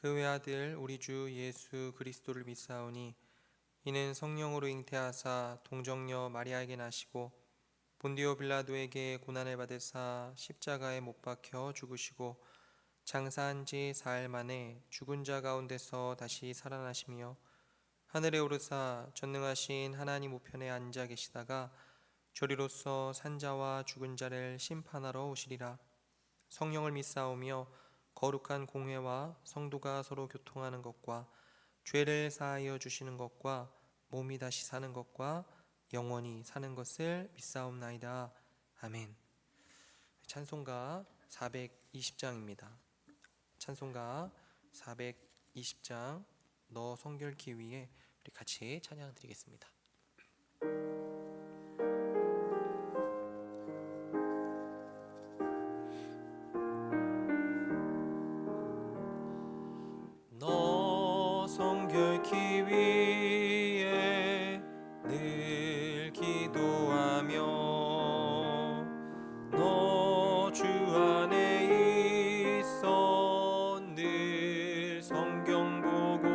그 외아들 우리 주 예수 그리스도를 믿사오니 이는 성령으로 잉태하사 동정녀 마리아에게 나시고 본디오 빌라도에게 고난을 받으사 십자가에 못 박혀 죽으시고 장사한 지 사흘 만에 죽은 자 가운데서 다시 살아나시며 하늘에 오르사 전능하신 하나님 우편에 앉아 계시다가 조리로서 산자와 죽은 자를 심판하러 오시리라. 성령을 믿사오며 거룩한 공회와 성도가 서로 교통하는 것과 죄를 사하여 주시는 것과 몸이 다시 사는 것과 영원히 사는 것을 믿사옵나이다. 아멘. 찬송가 420장입니다. 찬송가 420장 너 성결기 위해 우리 같이 찬양 드리겠습니다. 너 성결기 위해 늘 기도하며 너 주 안에 있어 늘 성경 보고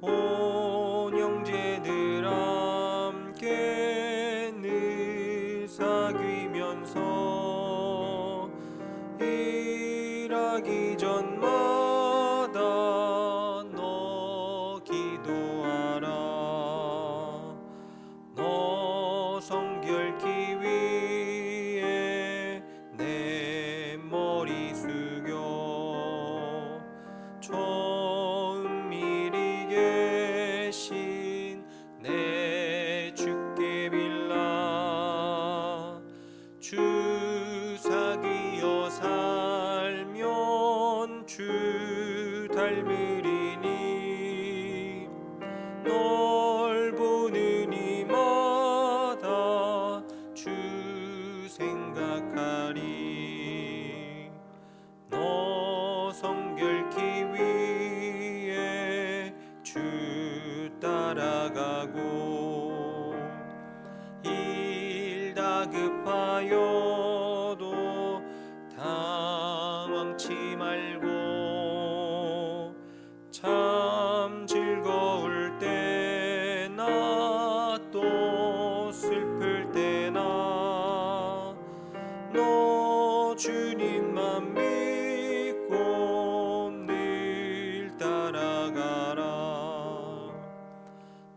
온 형제들 함께 늘 사귀면서 일하기 전마다 너 기도하라. 너 성결기 위해 내 머리 숙여 처음 미리 계신 내 주께 빌라. 주 사귀어 살면 주 닮으리니 널 보는 이마다 주 생각하리. 너 성결기 위해 주 따라가고 일 다급하여도 당황치 말고 참 즐거울 때나 또 슬플 때나 너 주님만 믿고 늘 따라가라.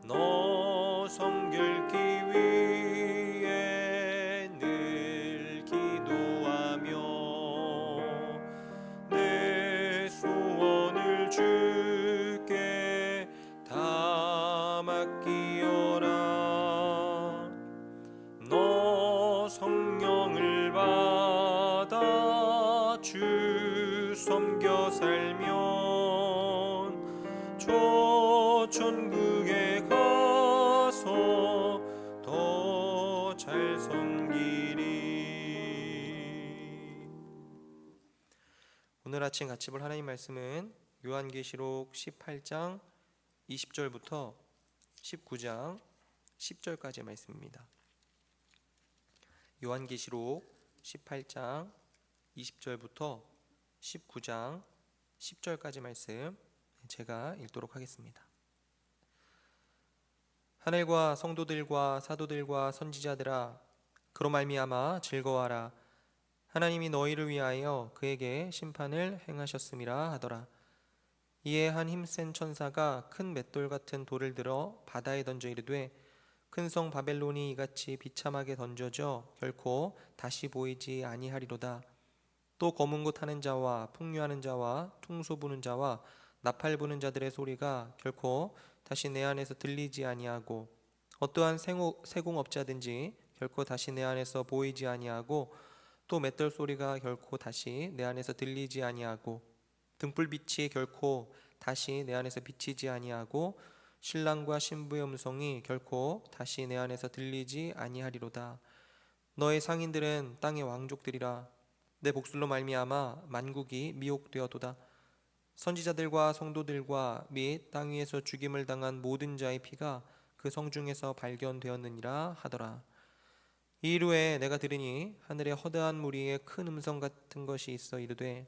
너 성결기 위해 늘 기도하며 내 소원을 주께 다 맡기어라. 너 성령을 받아 주 섬겨 살면 저 천국에 가서 더 잘 섬기리. 오늘 아침 같이 볼 하나님 말씀은 요한계시록 18장 20절부터 19장 10절까지의 말씀입니다. 요한계시록 18장 20절부터 19장 10절까지 말씀 제가 읽도록 하겠습니다. 하늘과 성도들과 사도들과 선지자들아 그로 말미암아 즐거워하라. 하나님이 너희를 위하여 그에게 심판을 행하셨음이라 하더라. 이에 한 힘센 천사가 큰 맷돌 같은 돌을 들어 바다에 던져 이르되 큰 성 바벨론이 이같이 비참하게 던져져 결코 다시 보이지 아니하리로다. 또 검은 곳 하는 자와 풍류하는 자와 퉁소 부는 자와 나팔 부는 자들의 소리가 결코 다시 내 안에서 들리지 아니하고 어떠한 세공업자든지 결코 다시 내 안에서 보이지 아니하고 또 맷돌 소리가 결코 다시 내 안에서 들리지 아니하고 등불빛이 결코 다시 내 안에서 비치지 아니하고 신랑과 신부의 음성이 결코 다시 내 안에서 들리지 아니하리로다. 너의 상인들은 땅의 왕족들이라. 내 복술로 말미암아 만국이 미혹되어도다. 선지자들과 성도들과 및 땅 위에서 죽임을 당한 모든 자의 피가 그 성중에서 발견되었느니라 하더라. 이일 후에 내가 들으니 하늘에 허다한 무리의 큰 음성 같은 것이 있어 이르되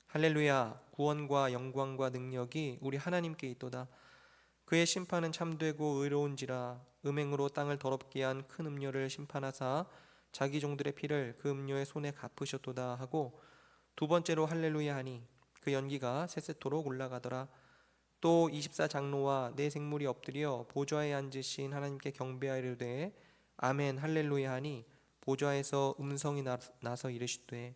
할렐루야 구원과 영광과 능력이 우리 하나님께 있도다. 그의 심판은 참되고 의로운지라. 음행으로 땅을 더럽게 한 큰 음료를 심판하사 자기 종들의 피를 그 음료의 손에 갚으셨도다 하고 두 번째로 할렐루야 하니 그 연기가 세세토록 올라가더라. 또 24장로와 네 생물이 엎드려 보좌에 앉으신 하나님께 경배하리로되 아멘 할렐루야 하니 보좌에서 음성이 나서 이르시되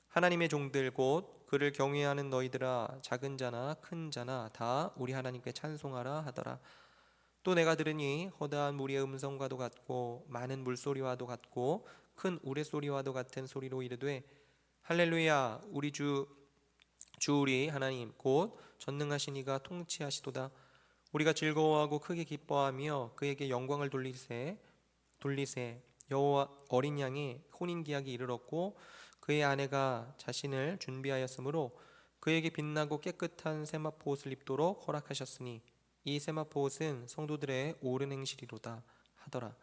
하나님의 종들 곧 그를 경외하는 너희들아 작은 자나 큰 자나 다 우리 하나님께 찬송하라 하더라. 또 내가 들으니 허다한 무리의 음성과도 같고 많은 물소리와도 같고 큰 우레소리와도 같은 소리로 이르되 할렐루야 우리 주 우리 하나님 곧 전능하신 이가 통치하시도다. 우리가 즐거워하고 크게 기뻐하며 그에게 영광을 돌리세. 여호와 어린 양이 혼인 기약이 이르렀고 그의 아내가 자신을 준비하였으므로 그에게 빛나고 깨끗한 세마포 옷을 입도록 허락하셨으니 이 세마포 옷은 성도들의 옳은 행실이로다 하더라.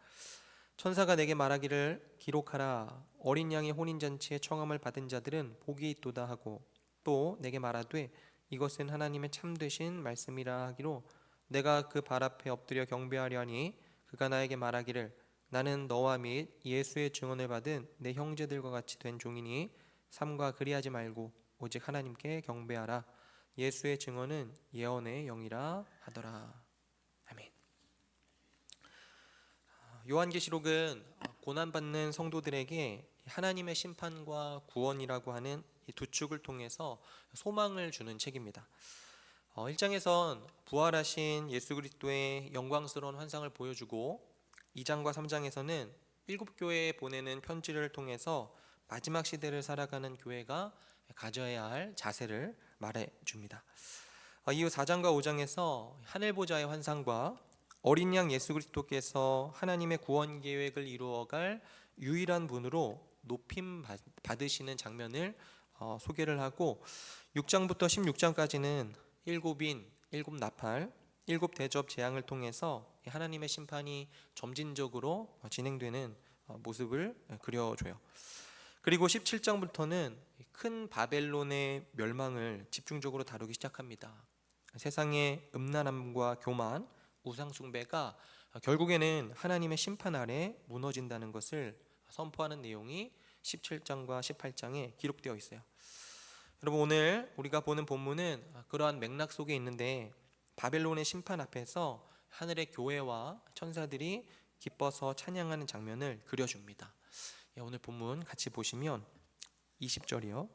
천사가 내게 말하기를 기록하라. 어린 양의 혼인 잔치에 청함을 받은 자들은 복이 있도다 하고 또 내게 말하되 이것은 하나님의 참되신 말씀이라 하기로 내가 그 발 앞에 엎드려 경배하려 하니 그가 나에게 말하기를 나는 너와 및 예수의 증언을 받은 내 형제들과 같이 된 종이니 삼가 그리하지 말고 오직 하나님께 경배하라. 예수의 증언은 예언의 영이라 하더라. 아멘. 요한계시록은 고난받는 성도들에게 하나님의 심판과 구원이라고 하는 이 두 축을 통해서 소망을 주는 책입니다. 1장에선 부활하신 예수 그리스도의 영광스러운 환상을 보여주고 2장과 3장에서는 7교회에 보내는 편지를 통해서 마지막 시대를 살아가는 교회가 가져야 할 자세를 말해줍니다. 이후 4장과 5장에서 하늘보좌의 환상과 어린 양 예수 그리스도께서 하나님의 구원 계획을 이루어갈 유일한 분으로 높임 받으시는 장면을 소개를 하고 6장부터 16장까지는 일곱인, 일곱 나팔, 일곱 대접 재앙을 통해서 하나님의 심판이 점진적으로 진행되는 모습을 그려줘요. 그리고 17장부터는 큰 바벨론의 멸망을 집중적으로 다루기 시작합니다. 세상의 음란함과 교만, 우상숭배가 결국에는 하나님의 심판 아래 무너진다는 것을 선포하는 내용이 17장과 18장에 기록되어 있어요. 여러분 오늘 우리가 보는 본문은 그러한 맥락 속에 있는데 바벨론의 심판 앞에서 하늘의 교회와 천사들이 기뻐서 찬양하는 장면을 그려줍니다. 오늘 본문 같이 보시면 20절이요.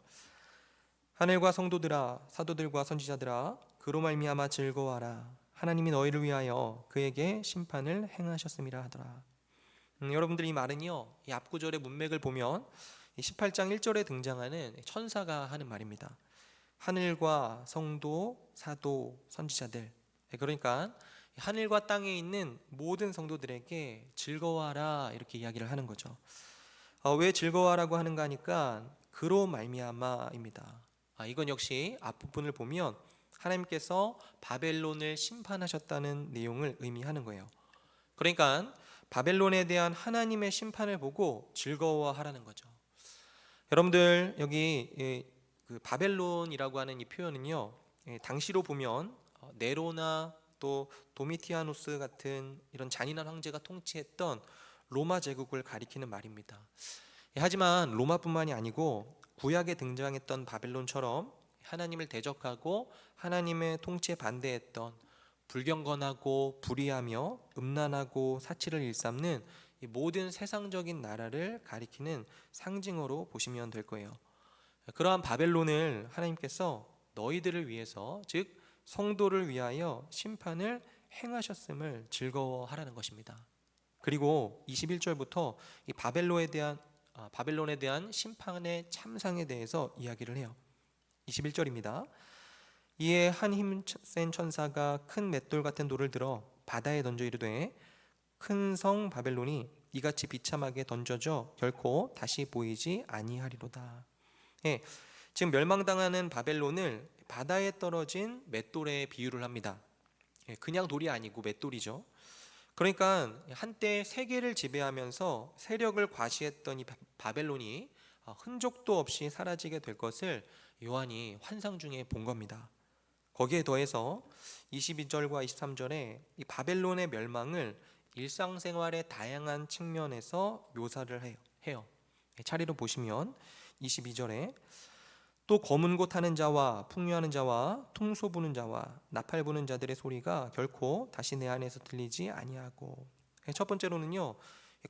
하늘과 성도들아 사도들과 선지자들아 그로 말미암아 즐거워하라. 하나님이 너희를 위하여 그에게 심판을 행하셨음이라 하더라. 여러분들 이 말은요 이 앞구절의 문맥을 보면 18장 1절에 등장하는 천사가 하는 말입니다. 하늘과 성도, 사도, 선지자들, 그러니까 하늘과 땅에 있는 모든 성도들에게 즐거워하라 이렇게 이야기를 하는 거죠. 왜 즐거워하라고 하는가 하니까 그로 말미암아입니다. 이건 역시 앞부분을 보면 하나님께서 바벨론을 심판하셨다는 내용을 의미하는 거예요. 그러니까 바벨론에 대한 하나님의 심판을 보고 즐거워하라는 거죠. 여러분들 여기 그 바벨론이라고 하는 이 표현은요 당시로 보면 네로나 또 도미티아누스 같은 이런 잔인한 황제가 통치했던 로마 제국을 가리키는 말입니다. 하지만 로마뿐만이 아니고 구약에 등장했던 바벨론처럼 하나님을 대적하고 하나님의 통치에 반대했던 불경건하고 불의하며 음란하고 사치를 일삼는 이 모든 세상적인 나라를 가리키는 상징어로 보시면 될 거예요. 그러한 바벨론을 하나님께서 너희들을 위해서 즉 성도를 위하여 심판을 행하셨음을 즐거워하라는 것입니다. 그리고 21절부터 이 바벨론에 대한 심판의 참상에 대해서 이야기를 해요. 21절입니다. 이에 한 힘센 천사가 큰 맷돌 같은 돌을 들어 바다에 던져 이르되 큰 성 바벨론이 이같이 비참하게 던져져 결코 다시 보이지 아니하리로다. 지금 멸망당하는 바벨론을 바다에 떨어진 맷돌에 비유를 합니다. 그냥 돌이 아니고 맷돌이죠. 그러니까 한때 세계를 지배하면서 세력을 과시했던 이 바벨론이 흔적도 없이 사라지게 될 것을 요한이 환상 중에 본 겁니다. 거기에 더해서 22절과 23절에 이 바벨론의 멸망을 일상생활의 다양한 측면에서 묘사를 해요. 차례로 보시면 22절에 또 검은 곳 하는 자와 풍류하는 자와 퉁소 부는 자와 나팔 부는 자들의 소리가 결코 다시 내 안에서 들리지 아니하고, 첫 번째로는요,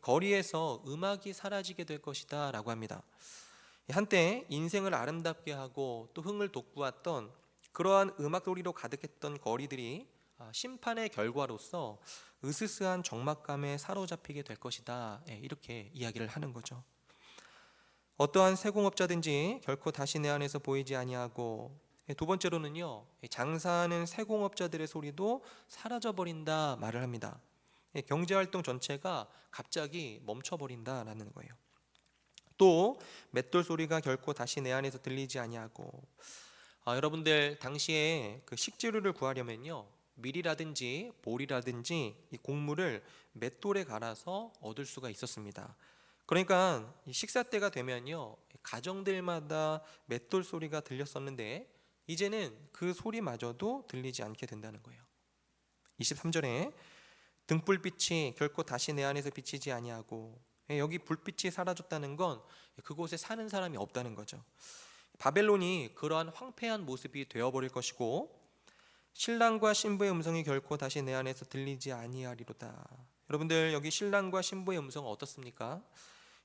거리에서 음악이 사라지게 될 것이다 라고 합니다. 한때 인생을 아름답게 하고 또 흥을 돋구었던 그러한 음악 소리로 가득했던 거리들이 심판의 결과로서 으스스한 적막감에 사로잡히게 될 것이다, 이렇게 이야기를 하는 거죠. 어떠한 세공업자든지 결코 다시 내 안에서 보이지 아니하고, 두 번째로는요, 장사하는 세공업자들의 소리도 사라져버린다 말을 합니다. 경제활동 전체가 갑자기 멈춰버린다라는 거예요. 또 맷돌 소리가 결코 다시 내 안에서 들리지 아니하고, 여러분들 당시에 그 식재료를 구하려면요, 밀이라든지 보리라든지 이 곡물을 맷돌에 갈아서 얻을 수가 있었습니다. 그러니까 이 식사 때가 되면요, 가정들마다 맷돌 소리가 들렸었는데 이제는 그 소리마저도 들리지 않게 된다는 거예요. 23절에 등불빛이 결코 다시 내 안에서 비치지 아니하고, 여기 불빛이 사라졌다는 건 그곳에 사는 사람이 없다는 거죠. 바벨론이 그러한 황폐한 모습이 되어버릴 것이고, 신랑과 신부의 음성이 결코 다시 내 안에서 들리지 아니하리로다. 여러분들 여기 신랑과 신부의 음성은 어떻습니까?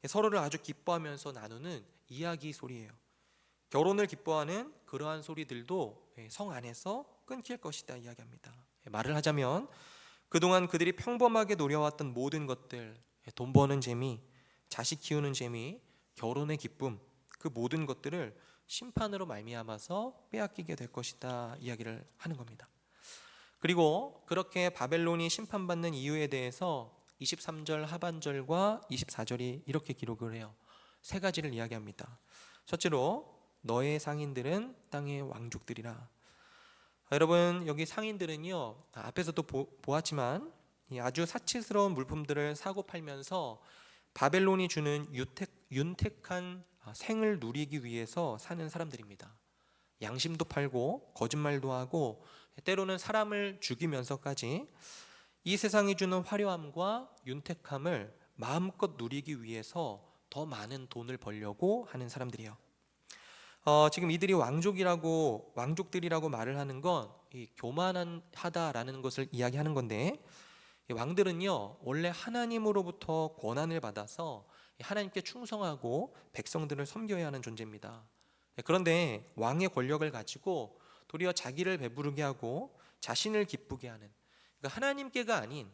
서로를 아주 기뻐하면서 나누는 이야기 소리예요. 결혼을 기뻐하는 그러한 소리들도 성 안에서 끊길 것이다 이야기합니다. 말을 하자면 그동안 그들이 평범하게 누려왔던 모든 것들, 돈 버는 재미, 자식 키우는 재미, 결혼의 기쁨, 그 모든 것들을 심판으로 말미암아서 빼앗기게 될 것이다 이야기를 하는 겁니다. 그리고 그렇게 바벨론이 심판받는 이유에 대해서 23절 하반절과 24절이 이렇게 기록을 해요. 세 가지를 이야기합니다. 첫째로 너의 상인들은 땅의 왕족들이라. 여러분 여기 상인들은요, 앞에서도 보았지만 아주 사치스러운 물품들을 사고 팔면서 바벨론이 주는 윤택한 생을 누리기 위해서 사는 사람들입니다. 양심도 팔고 거짓말도 하고 때로는 사람을 죽이면서까지 이 세상이 주는 화려함과 윤택함을 마음껏 누리기 위해서 더 많은 돈을 벌려고 하는 사람들이에요. 지금 이들이 왕족들이라고 말을 하는 건 이 교만하다라는 것을 이야기하는 건데, 이 왕들은요 원래 하나님으로부터 권한을 받아서 하나님께 충성하고 백성들을 섬겨야 하는 존재입니다. 그런데 왕의 권력을 가지고 도리어 자기를 배부르게 하고 자신을 기쁘게 하는, 그러니까 하나님께가 아닌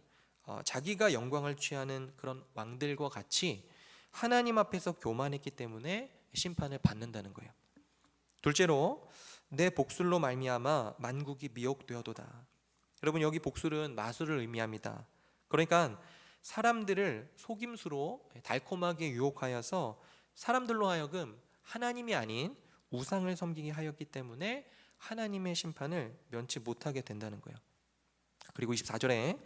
자기가 영광을 취하는 그런 왕들과 같이 하나님 앞에서 교만했기 때문에 심판을 받는다는 거예요. 둘째로 내 복술로 말미암아 만국이 미혹되어도다. 여러분 여기 복술은 마술을 의미합니다. 그러니까 사람들을 속임수로 달콤하게 유혹하여서 사람들로 하여금 하나님이 아닌 우상을 섬기게 하였기 때문에 하나님의 심판을 면치 못하게 된다는 거예요. 그리고 24절에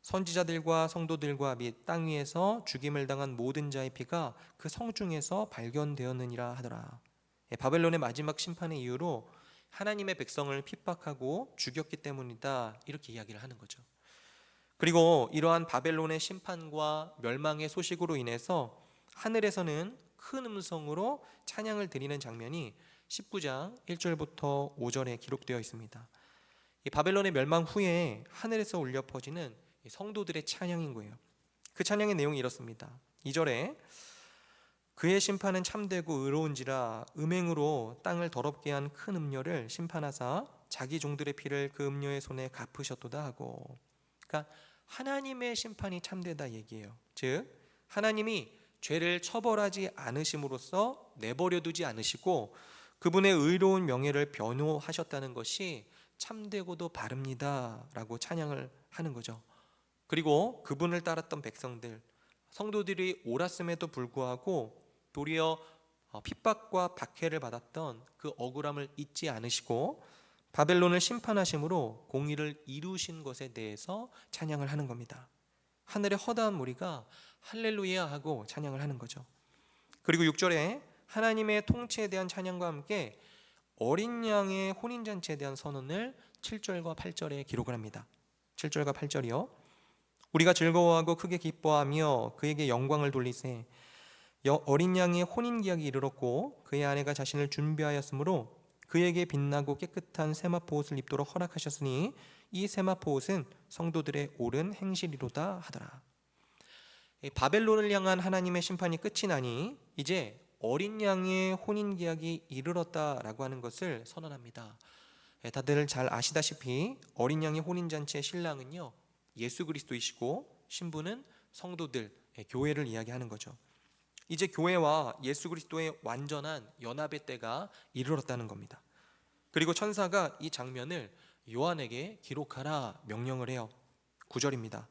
선지자들과 성도들과 및 땅 위에서 죽임을 당한 모든 자의 피가 그 성중에서 발견되었느니라 하더라. 바벨론의 마지막 심판의 이유로 하나님의 백성을 핍박하고 죽였기 때문이다 이렇게 이야기를 하는 거죠. 그리고 이러한 바벨론의 심판과 멸망의 소식으로 인해서 하늘에서는 큰 음성으로 찬양을 드리는 장면이 19장 1절부터 5절에 기록되어 있습니다. 이 바벨론의 멸망 후에 하늘에서 울려 퍼지는 성도들의 찬양인 거예요. 그 찬양의 내용이 이렇습니다. 2절에 그의 심판은 참되고 의로운지라 음행으로 땅을 더럽게 한 큰 음녀를 심판하사 자기 종들의 피를 그 음녀의 손에 갚으셨도다 하고, 그러니까 하나님의 심판이 참되다 얘기예요. 즉 하나님이 죄를 처벌하지 않으심으로써 내버려 두지 않으시고 그분의 의로운 명예를 변호하셨다는 것이 참되고도 바릅니다 라고 찬양을 하는 거죠. 그리고 그분을 따랐던 백성들, 성도들이 옳았음에도 불구하고 도리어 핍박과 박해를 받았던 그 억울함을 잊지 않으시고 바벨론을 심판하심으로 공의를 이루신 것에 대해서 찬양을 하는 겁니다. 하늘의 허다한 무리가 할렐루야 하고 찬양을 하는 거죠. 그리고 6절에 하나님의 통치에 대한 찬양과 함께 어린 양의 혼인잔치에 대한 선언을 7절과 8절에 기록을 합니다. 7절과 8절이요. 우리가 즐거워하고 크게 기뻐하며 그에게 영광을 돌리세. 어린 양의 혼인 기약이 이르렀고 그의 아내가 자신을 준비하였으므로 그에게 빛나고 깨끗한 세마포 옷을 입도록 허락하셨으니 이 세마포 옷은 성도들의 옳은 행실이로다 하더라. 바벨론을 향한 하나님의 심판이 끝이 나니 이제 어린 양의 혼인 기약이 이르렀다라고 하는 것을 선언합니다. 다들 잘 아시다시피 어린 양의 혼인 잔치의 신랑은요 예수 그리스도이시고 신부는 성도들, 교회를 이야기하는 거죠. 이제 교회와 예수 그리스도의 완전한 연합의 때가 이르렀다는 겁니다. 그리고 천사가 이 장면을 요한에게 기록하라 명령을 해요. 9절입니다.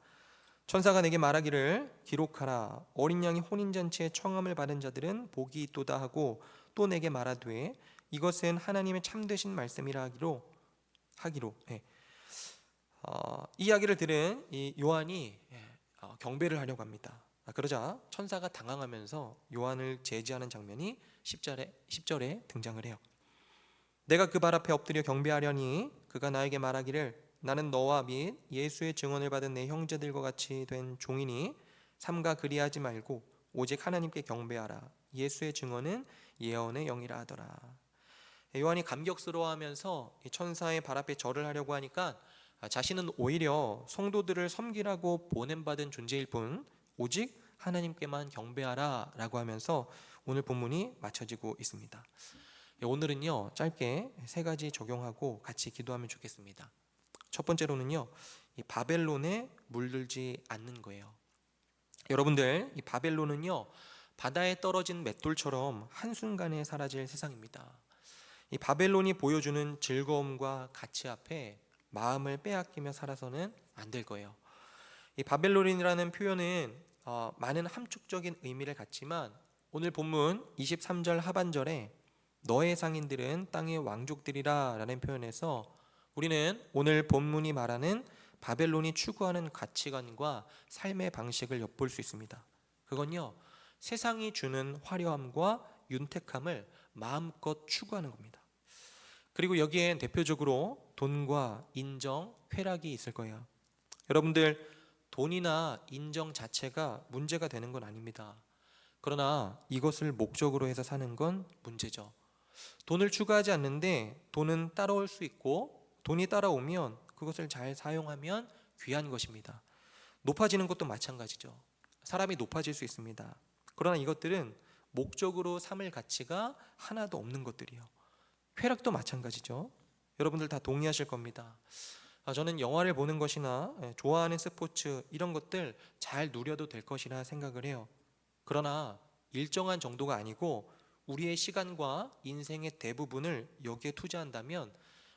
천사가 내게 말하기를 기록하라. 어린 양이 혼인잔치에 청함을 받은 자들은 복이 있도다 하고 또 내게 말하되 이것은 하나님의 참되신 말씀이라 하기로. 이 이야기를 들은 이 요한이 경배를 하려고 합니다. 그러자 천사가 당황하면서 요한을 제지하는 장면이 10절에 등장을 해요. 내가 그 발 앞에 엎드려 경배하려니 그가 나에게 말하기를 나는 너와 및 예수의 증언을 받은 내 형제들과 같이 된 종이니 삼가 그리하지 말고 오직 하나님께 경배하라. 예수의 증언은 예언의 영이라 하더라. 요한이 감격스러워하면서 천사의 발 앞에 절을 하려고 하니까 자신은 오히려 성도들을 섬기라고 보냄받은 존재일 뿐 오직 하나님께만 경배하라 라고 하면서 오늘 본문이 마쳐지고 있습니다. 오늘은요 짧게 세 가지 적용하고 같이 기도하면 좋겠습니다. 첫 번째로는요 이 바벨론에 물들지 않는 거예요. 여러분들, 이 바벨론은요 바다에 떨어진 맷돌처럼 한순간에 사라질 세상입니다. 이 바벨론이 보여주는 즐거움과 가치 앞에 마음을 빼앗기며 살아서는 안 될 거예요. 이 바벨론이라는 표현은 많은 함축적인 의미를 갖지만 오늘 본문 23절 하반절에 너의 상인들은 땅의 왕족들이라 라는 표현에서 우리는 오늘 본문이 말하는 바벨론이 추구하는 가치관과 삶의 방식을 엿볼 수 있습니다. 그건요 세상이 주는 화려함과 윤택함을 마음껏 추구하는 겁니다. 그리고 여기엔 대표적으로 돈과 인정, 쾌락이 있을 거예요. 여러분들, 돈이나 인정 자체가 문제가 되는 건 아닙니다. 그러나 이것을 목적으로 해서 사는 건 문제죠. 돈을 추구하지 않는데 돈은 따라올 수 있고 돈이 따라오면 그것을 잘 사용하면 귀한 것입니다. 높아지는 것도 마찬가지죠. 사람이 높아질 수 있습니다. 그러나 이것들은 목적으로 삼을 가치가 하나도 없는 것들이요. 쾌락도 마찬가지죠. 여러분들 다 동의하실 겁니다. 저는 영화를 보는 것이나 좋아하는 스포츠 이런 것들 잘 누려도 될 것이라 생각을 해요. 그러나 일정한 정도가 아니고 우리의 시간과 인생의 대부분을 여기에 투자한다면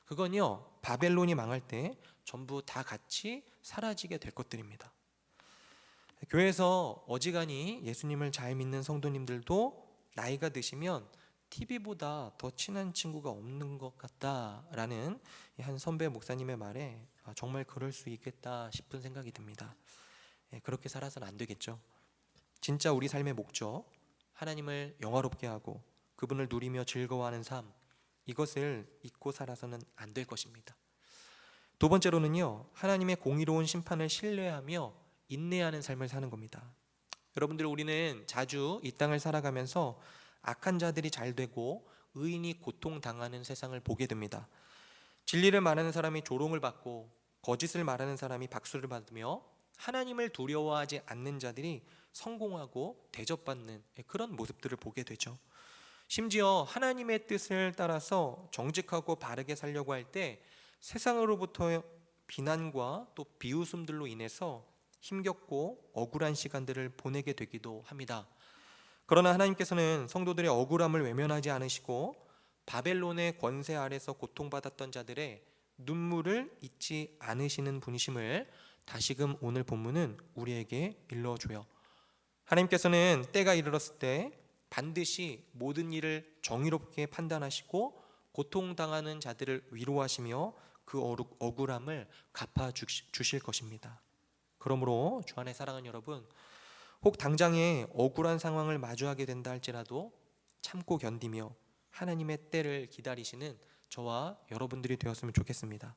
그건요 바벨론이 망할 때 전부 다 같이 사라지게 될 것들입니다. 교회에서 어지간히 예수님을 잘 믿는 성도님들도 나이가 드시면 TV보다 더 친한 친구가 없는 것 같다라는 한 선배 목사님의 말에 정말 그럴 수 있겠다 싶은 생각이 듭니다. 그렇게 살아서는 안 되겠죠. 진짜 우리 삶의 목적, 하나님을 영화롭게 하고 그분을 누리며 즐거워하는 삶, 이것을 잊고 살아서는 안 될 것입니다. 두 번째로는요, 하나님의 공의로운 심판을 신뢰하며 인내하는 삶을 사는 겁니다. 여러분들, 우리는 자주 이 땅을 살아가면서 악한 자들이 잘 되고 의인이 고통당하는 세상을 보게 됩니다. 진리를 말하는 사람이 조롱을 받고 거짓을 말하는 사람이 박수를 받으며 하나님을 두려워하지 않는 자들이 성공하고 대접받는 그런 모습들을 보게 되죠. 심지어 하나님의 뜻을 따라서 정직하고 바르게 살려고 할 때 세상으로부터 비난과 또 비웃음들로 인해서 힘겹고 억울한 시간들을 보내게 되기도 합니다. 그러나 하나님께서는 성도들의 억울함을 외면하지 않으시고 바벨론의 권세 아래서 고통받았던 자들의 눈물을 잊지 않으시는 분이심을 다시금 오늘 본문은 우리에게 일러줘요. 하나님께서는 때가 이르렀을 때 반드시 모든 일을 정의롭게 판단하시고 고통당하는 자들을 위로하시며 그 억울함을 갚아주실 것입니다. 그러므로 주 안에 사랑하는 여러분, 혹 당장에 억울한 상황을 마주하게 된다 할지라도 참고 견디며 하나님의 때를 기다리시는 저와 여러분들이 되었으면 좋겠습니다.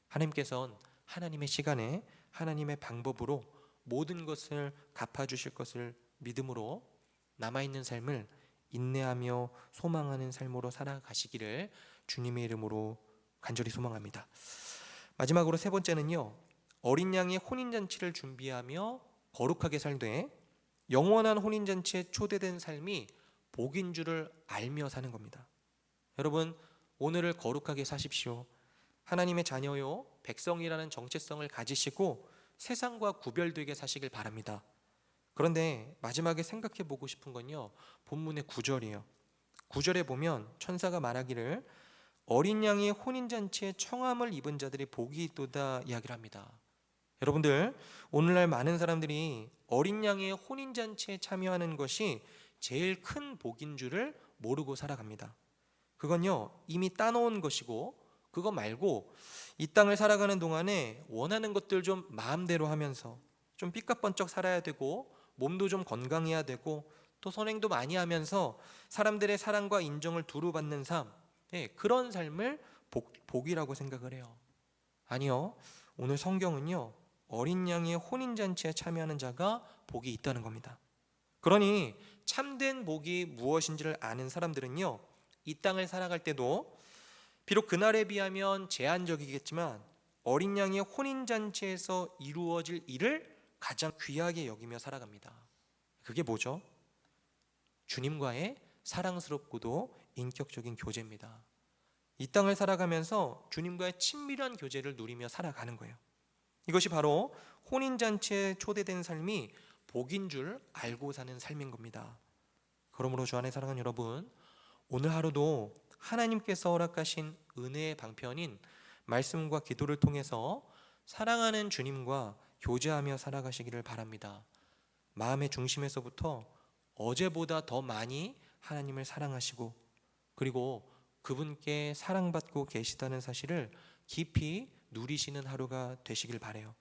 하나님께서는 하나님의 시간에 하나님의 방법으로 모든 것을 갚아주실 것을 믿음으로 남아있는 삶을 인내하며 소망하는 삶으로 살아가시기를 주님의 이름으로 간절히 소망합니다. 마지막으로 세 번째는요, 어린 양의 혼인잔치를 준비하며 거룩하게 살되 영원한 혼인잔치에 초대된 삶이 복인 줄을 알며 사는 겁니다. 여러분, 오늘을 거룩하게 사십시오. 하나님의 자녀요 백성이라는 정체성을 가지시고 세상과 구별되게 사시길 바랍니다. 그런데 마지막에 생각해 보고 싶은 건요, 본문의 9절이에요. 9절에 보면 천사가 말하기를 어린 양의 혼인잔치에 청함을 입은 자들이 복이 있도다 이야기를 합니다. 여러분들, 오늘날 많은 사람들이 어린 양의 혼인잔치에 참여하는 것이 제일 큰 복인 줄을 모르고 살아갑니다. 그건요, 이미 따놓은 것이고, 그거 말고 이 땅을 살아가는 동안에 원하는 것들 좀 마음대로 하면서 좀 삐까뻔쩍 살아야 되고, 몸도 좀 건강해야 되고, 또 선행도 많이 하면서 사람들의 사랑과 인정을 두루 받는 삶, 그런 삶을 복이라고 생각을 해요. 아니요, 오늘 성경은요, 어린 양의 혼인잔치에 참여하는 자가 복이 있다는 겁니다. 그러니 참된 복이 무엇인지를 아는 사람들은요, 이 땅을 살아갈 때도 비록 그날에 비하면 제한적이겠지만 어린 양의 혼인잔치에서 이루어질 일을 가장 귀하게 여기며 살아갑니다. 그게 뭐죠? 주님과의 사랑스럽고도 인격적인 교제입니다. 이 땅을 살아가면서 주님과의 친밀한 교제를 누리며 살아가는 거예요. 이것이 바로 혼인잔치에 초대된 삶이 복인 줄 알고 사는 삶인 겁니다. 그러므로 주 안에 사랑하는 여러분, 오늘 하루도 하나님께서 허락하신 은혜의 방편인 말씀과 기도를 통해서 사랑하는 주님과 교제하며 살아가시기를 바랍니다. 마음의 중심에서부터 어제보다 더 많이 하나님을 사랑하시고, 그리고 그분께 사랑받고 계시다는 사실을 깊이 누리시는 하루가 되시길 바라요.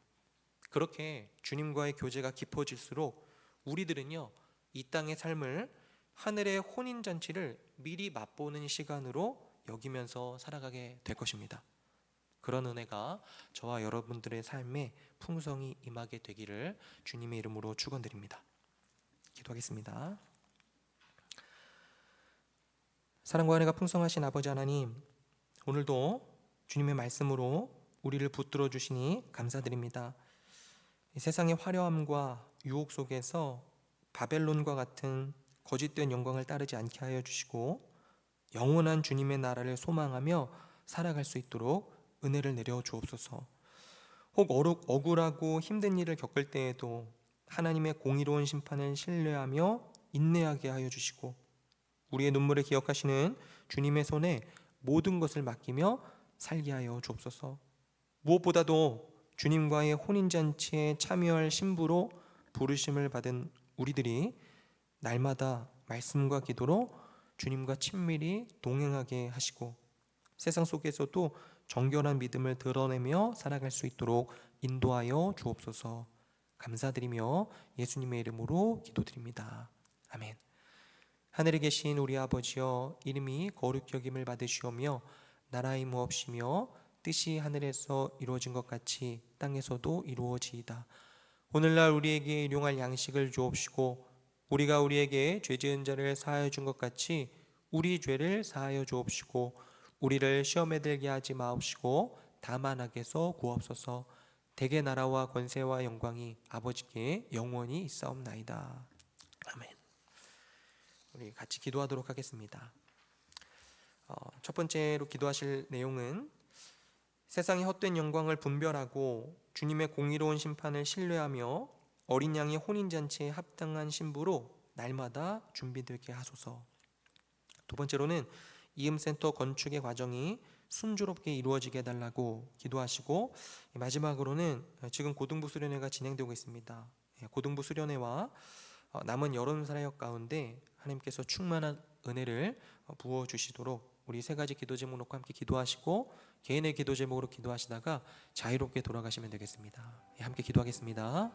그렇게 주님과의 교제가 깊어질수록 우리들은요, 이 땅의 삶을 하늘의 혼인잔치를 미리 맛보는 시간으로 여기면서 살아가게 될 것입니다. 그런 은혜가 저와 여러분들의 삶에 풍성히 임하게 되기를 주님의 이름으로 축원드립니다. 기도하겠습니다. 사랑과 은혜가 풍성하신 아버지 하나님, 오늘도 주님의 말씀으로 우리를 붙들어 주시니 감사드립니다. 이 세상의 화려함과 유혹 속에서 바벨론과 같은 거짓된 영광을 따르지 않게 하여 주시고 영원한 주님의 나라를 소망하며 살아갈 수 있도록 은혜를 내려 주옵소서. 혹 억울하고 힘든 일을 겪을 때에도 하나님의 공의로운 심판을 신뢰하며 인내하게 하여 주시고 우리의 눈물을 기억하시는 주님의 손에 모든 것을 맡기며 살게 하여 주옵소서. 무엇보다도 주님과의 혼인잔치에 참여할 신부로 부르심을 받은 우리들이 날마다 말씀과 기도로 주님과 친밀히 동행하게 하시고 세상 속에서도 정결한 믿음을 드러내며 살아갈 수 있도록 인도하여 주옵소서. 감사드리며 예수님의 이름으로 기도드립니다. 아멘. 하늘에 계신 우리 아버지여, 이름이 거룩히 여김을 받으시오며 나라의 무엇이며 뜻이 하늘에서 이루어진 것 같이 땅에서도 이루어지이다. 오늘날 우리에게 일용할 양식을 주옵시고 우리가 우리에게 죄 지은 자를 사하여 준 것 같이 우리 죄를 사하여 주옵시고 우리를 시험에 들게 하지 마옵시고 다만 악에서 구하옵소서. 대개 나라와 권세와 영광이 아버지께 영원히 있사옵나이다. 아멘. 우리 같이 기도하도록 하겠습니다. 첫 번째로 기도하실 내용은 세상의 헛된 영광을 분별하고 주님의 공의로운 심판을 신뢰하며 어린 양의 혼인잔치에 합당한 신부로 날마다 준비되게 하소서. 두 번째로는 이음센터 건축의 과정이 순조롭게 이루어지게 해달라고 기도하시고, 마지막으로는 지금 고등부 수련회가 진행되고 있습니다. 고등부 수련회와 남은 여름 사역 가운데 하나님께서 충만한 은혜를 부어주시도록 우리 세 가지 기도 제목 놓고 함께 기도하시고 개인의 기도 제목으로 기도하시다가 자유롭게 돌아가시면 되겠습니다. 함께 기도하겠습니다.